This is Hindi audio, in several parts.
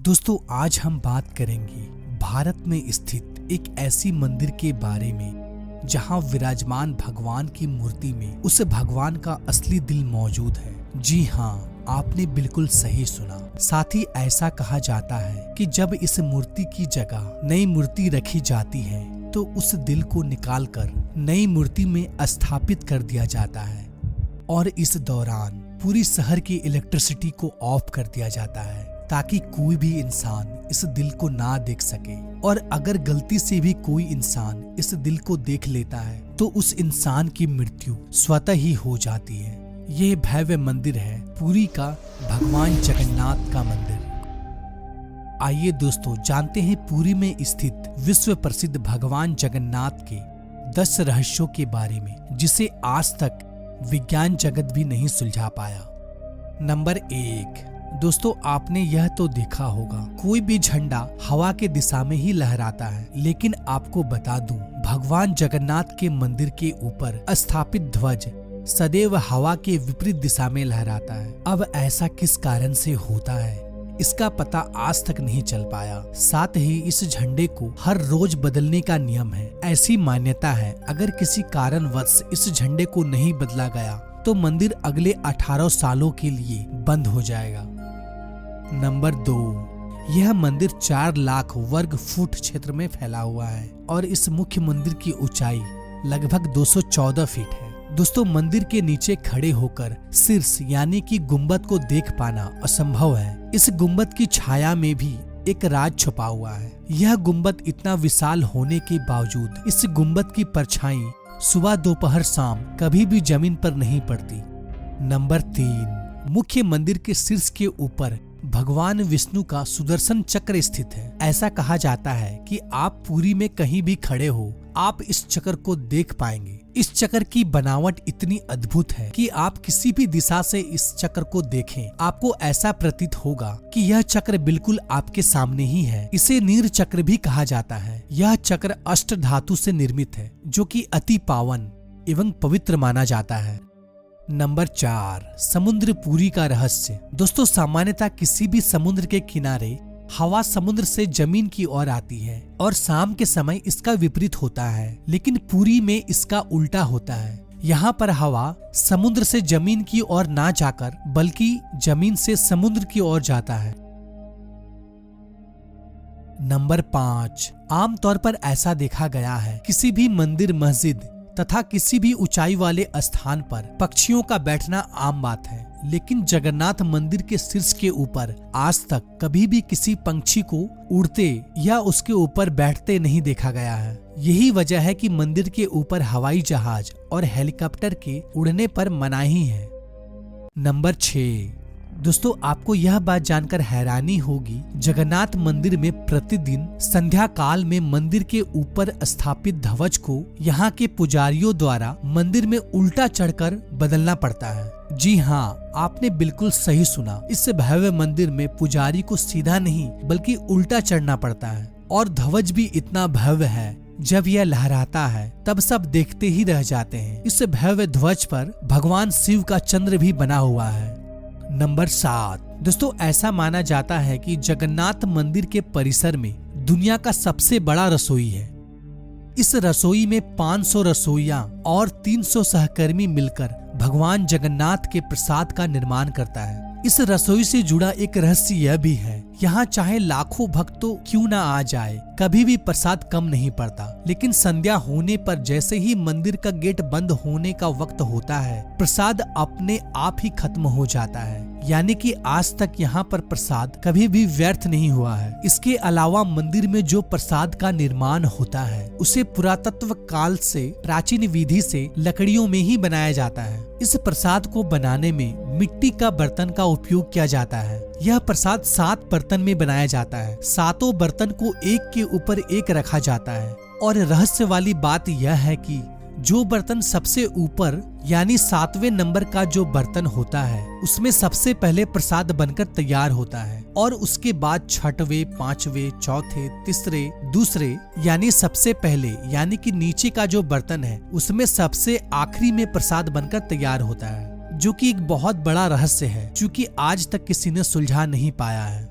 दोस्तों आज हम बात करेंगे भारत में स्थित एक ऐसी मंदिर के बारे में जहां विराजमान भगवान की मूर्ति में उस भगवान का असली दिल मौजूद है। जी हाँ, आपने बिल्कुल सही सुना। साथ ही ऐसा कहा जाता है कि जब इस मूर्ति की जगह नई मूर्ति रखी जाती है तो उस दिल को निकालकर नई मूर्ति में स्थापित कर दिया जाता है और इस दौरान पूरी शहर की इलेक्ट्रिसिटी को ऑफ कर दिया जाता है ताकि कोई भी इंसान इस दिल को ना देख सके। और अगर गलती से भी कोई इंसान इस दिल को देख लेता है तो उस इंसान की मृत्यु स्वतः ही हो जाती है। यह भव्य मंदिर है पुरी का भगवान जगन्नाथ का मंदिर। आइए दोस्तों जानते हैं पुरी में स्थित विश्व प्रसिद्ध भगवान जगन्नाथ के 10 रहस्यों के बारे में जिसे आज तक विज्ञान जगत भी नहीं सुलझा पाया। नंबर 1, दोस्तों आपने यह तो देखा होगा कोई भी झंडा हवा के दिशा में ही लहराता है, लेकिन आपको बता दूं भगवान जगन्नाथ के मंदिर के ऊपर स्थापित ध्वज सदैव हवा के विपरीत दिशा में लहराता है। अब ऐसा किस कारण से होता है इसका पता आज तक नहीं चल पाया। साथ ही इस झंडे को हर रोज बदलने का नियम है। ऐसी मान्यता है अगर किसी कारणवश इस झंडे को नहीं बदला गया तो मंदिर अगले 18 सालों के लिए बंद हो जाएगा। नंबर 2, यह मंदिर 4 लाख वर्ग फुट क्षेत्र में फैला हुआ है और इस मुख्य मंदिर की ऊंचाई लगभग 214 फीट है। दोस्तों मंदिर के नीचे खड़े होकर शीर्ष यानी कि गुंबद को देख पाना असंभव है। इस गुंबद की छाया में भी एक राज छुपा हुआ है। यह गुंबद इतना विशाल होने के बावजूद इस गुंबद की परछाई सुबह दोपहर शाम कभी भी जमीन पर नहीं पड़ती। नंबर 3, मुख्य मंदिर के शीर्ष के ऊपर भगवान विष्णु का सुदर्शन चक्र स्थित है। ऐसा कहा जाता है कि आप पुरी में कहीं भी खड़े हो आप इस चक्र को देख पाएंगे। इस चक्र की बनावट इतनी अद्भुत है कि आप किसी भी दिशा से इस चक्र को देखें आपको ऐसा प्रतीत होगा कि यह चक्र बिल्कुल आपके सामने ही है। इसे नीर चक्र भी कहा जाता है। यह चक्र अष्ट धातु से निर्मित है जो कि अति पावन एवं पवित्र माना जाता है। नंबर 4, समुद्र पुरी का रहस्य। दोस्तों सामान्यतः किसी भी समुद्र के किनारे हवा समुद्र से जमीन की ओर आती है और शाम के समय इसका विपरीत होता है, लेकिन पुरी में इसका उल्टा होता है। यहाँ पर हवा समुद्र से जमीन की ओर ना जाकर बल्कि जमीन से समुद्र की ओर जाता है। नंबर 5, आमतौर पर ऐसा देखा गया है किसी भी मंदिर मस्जिद तथा किसी भी ऊंचाई वाले स्थान पर पक्षियों का बैठना आम बात है, लेकिन जगन्नाथ मंदिर के शीर्ष के ऊपर आज तक कभी भी किसी पंछी को उड़ते या उसके ऊपर बैठते नहीं देखा गया है। यही वजह है कि मंदिर के ऊपर हवाई जहाज और हेलीकॉप्टर के उड़ने पर मनाही है। नंबर 6, दोस्तों आपको यह बात जानकर हैरानी होगी जगन्नाथ मंदिर में प्रतिदिन संध्या काल में मंदिर के ऊपर स्थापित ध्वज को यहाँ के पुजारियों द्वारा मंदिर में उल्टा चढ़कर बदलना पड़ता है। जी हाँ, आपने बिल्कुल सही सुना। इस भव्य मंदिर में पुजारी को सीधा नहीं बल्कि उल्टा चढ़ना पड़ता है और ध्वज भी इतना भव्य है जब यह लहराता है तब सब देखते ही रह जाते हैं। इस भव्य ध्वज पर भगवान शिव का चंद्र भी बना हुआ है। नंबर 7, दोस्तों ऐसा माना जाता है कि जगन्नाथ मंदिर के परिसर में दुनिया का सबसे बड़ा रसोई है। इस रसोई में 500 रसोइया और 300 सहकर्मी मिलकर भगवान जगन्नाथ के प्रसाद का निर्माण करता है। इस रसोई से जुड़ा एक रहस्य यह भी है, यहाँ चाहे लाखों भक्त तो क्यों ना आ जाए कभी भी प्रसाद कम नहीं पड़ता, लेकिन संध्या होने पर जैसे ही मंदिर का गेट बंद होने का वक्त होता है प्रसाद अपने आप ही खत्म हो जाता है। यानी कि आज तक यहाँ पर प्रसाद कभी भी व्यर्थ नहीं हुआ है। इसके अलावा मंदिर में जो प्रसाद का निर्माण होता है उसे पुरातत्व काल से प्राचीन विधि से लकड़ियों में ही बनाया जाता है। इस प्रसाद को बनाने में मिट्टी का बर्तन का उपयोग किया जाता है। यह प्रसाद 7 बर्तन में बनाया जाता है। 7 बर्तन को एक के ऊपर एक रखा जाता है और रहस्य वाली बात यह है कि जो बर्तन सबसे ऊपर यानी 7वें नंबर का जो बर्तन होता है उसमें सबसे पहले प्रसाद बनकर तैयार होता है और उसके बाद 6वें, 5वें, चौथे, तीसरे, दूसरे यानी सबसे पहले यानी कि नीचे का जो बर्तन है उसमें सबसे आखिरी में प्रसाद बनकर तैयार होता है, जो कि एक बहुत बड़ा रहस्य है क्योंकि आज तक किसी ने सुलझा नहीं पाया है।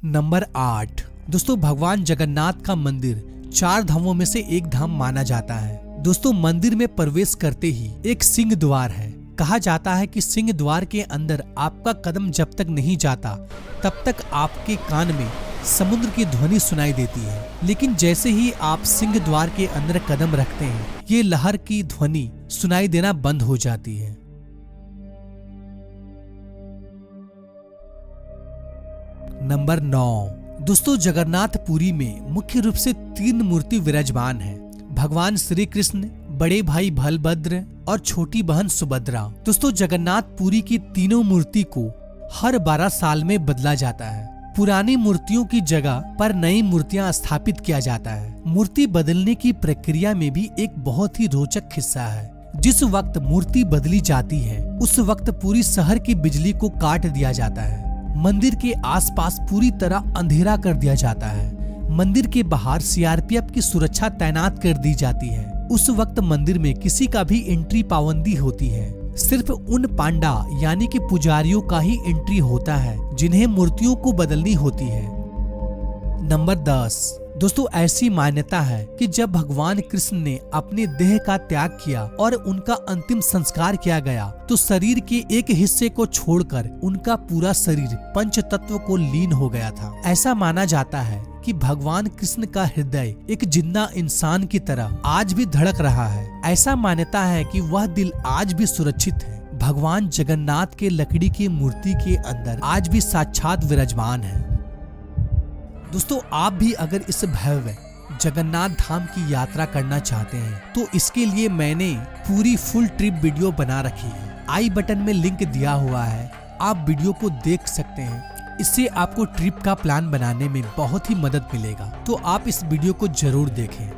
नंबर 8, दोस्तों भगवान जगन्नाथ का मंदिर 4 धामों में से एक धाम माना जाता है। दोस्तों मंदिर में प्रवेश करते ही एक सिंह द्वार है। कहा जाता है कि सिंह द्वार के अंदर आपका कदम जब तक नहीं जाता तब तक आपके कान में समुद्र की ध्वनि सुनाई देती है, लेकिन जैसे ही आप सिंह द्वार के अंदर कदम रखते हैं ये लहर की ध्वनि सुनाई देना बंद हो जाती है। नंबर 9, दोस्तों जगन्नाथपुरी में मुख्य रूप से 3 मूर्ति विराजमान है। भगवान श्री कृष्ण, बड़े भाई बलभद्र और छोटी बहन सुभद्रा। दोस्तों जगन्नाथपुरी की तीनों मूर्ति को हर 12 साल में बदला जाता है। पुरानी मूर्तियों की जगह पर नई मूर्तियां स्थापित किया जाता है। मूर्ति बदलने की प्रक्रिया में भी एक बहुत ही रोचक हिस्सा है। जिस वक्त मूर्ति बदली जाती है उस वक्त पूरी शहर की बिजली को काट दिया जाता है। मंदिर के आसपास पूरी तरह अंधेरा कर दिया जाता है। मंदिर के बाहर सीआरपीएफ की सुरक्षा तैनात कर दी जाती है। उस वक्त मंदिर में किसी का भी एंट्री पाबंदी होती है। सिर्फ उन पांडा यानी कि पुजारियों का ही एंट्री होता है जिन्हें मूर्तियों को बदलनी होती है। नंबर 10, दोस्तों ऐसी मान्यता है कि जब भगवान कृष्ण ने अपने देह का त्याग किया और उनका अंतिम संस्कार किया गया तो शरीर के एक हिस्से को छोड़कर उनका पूरा शरीर पंच तत्व को लीन हो गया था। ऐसा माना जाता है कि भगवान कृष्ण का हृदय एक जिंदा इंसान की तरह आज भी धड़क रहा है। ऐसा मान्यता है कि वह दिल आज भी सुरक्षित है। भगवान जगन्नाथ के लकड़ी की मूर्ति के अंदर आज भी साक्षात विराजमान है। दोस्तों आप भी अगर इस भव्य जगन्नाथ धाम की यात्रा करना चाहते हैं तो इसके लिए मैंने पूरी फुल ट्रिप वीडियो बना रखी है। आई बटन में लिंक दिया हुआ है, आप वीडियो को देख सकते हैं। इससे आपको ट्रिप का प्लान बनाने में बहुत ही मदद मिलेगा, तो आप इस वीडियो को जरूर देखें।